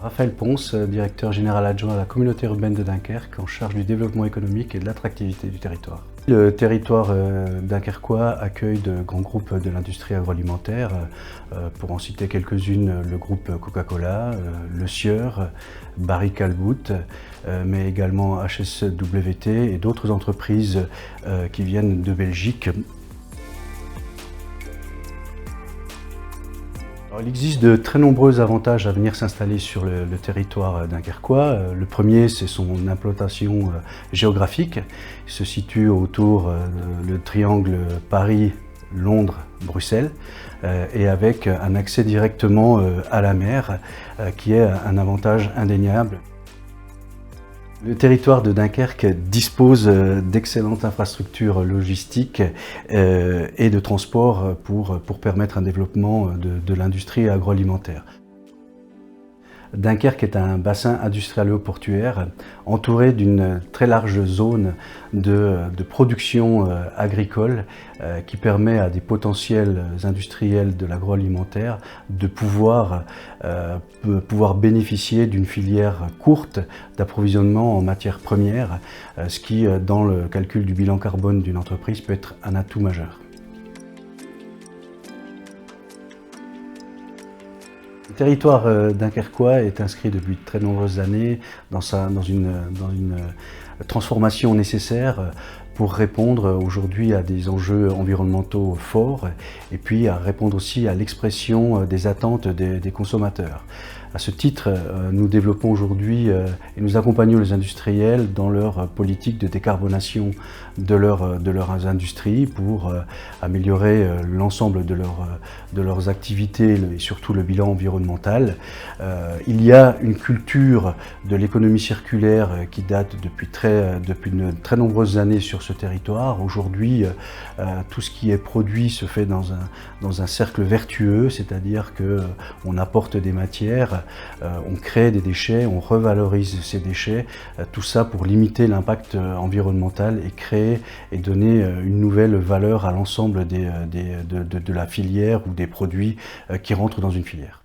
Raphaël Ponce, directeur général adjoint à la communauté urbaine de Dunkerque, en charge du développement économique et de l'attractivité du territoire. Le territoire dunkerquois accueille de grands groupes de l'industrie agroalimentaire, pour en citer quelques-unes, le groupe Coca-Cola, Le Sieur, Barry Callebaut, mais également HSWT et d'autres entreprises qui viennent de Belgique. Alors, il existe de très nombreux avantages à venir s'installer sur le territoire dunkerquois. Le premier, c'est son implantation géographique. Il se situe autour du triangle Paris-Londres-Bruxelles et avec un accès directement à la mer qui est un avantage indéniable. Le territoire de Dunkerque dispose d'excellentes infrastructures logistiques et de transport pour permettre un développement de l'industrie agroalimentaire. Dunkerque est un bassin industrialo-portuaire entouré d'une très large zone de production agricole qui permet à des potentiels industriels de l'agroalimentaire de pouvoir bénéficier d'une filière courte d'approvisionnement en matières premières, ce qui, dans le calcul du bilan carbone d'une entreprise, peut être un atout majeur. Le territoire dunkerquois est inscrit depuis de très nombreuses années dans une transformation nécessaire pour répondre aujourd'hui à des enjeux environnementaux forts et puis à répondre aussi à l'expression des attentes des consommateurs. À ce titre, nous développons aujourd'hui et nous accompagnons les industriels dans leur politique de décarbonation de leurs industries pour améliorer l'ensemble de leurs activités et surtout le bilan environnemental. Il y a une culture de l'économie circulaire qui date depuis de très nombreuses années sur ce territoire. Aujourd'hui, tout ce qui est produit se fait dans un cercle vertueux, c'est-à-dire qu'on apporte des matières, on crée des déchets, on revalorise ces déchets, tout ça pour limiter l'impact environnemental et créer et donner une nouvelle valeur à l'ensemble de la filière ou des produits qui rentrent dans une filière.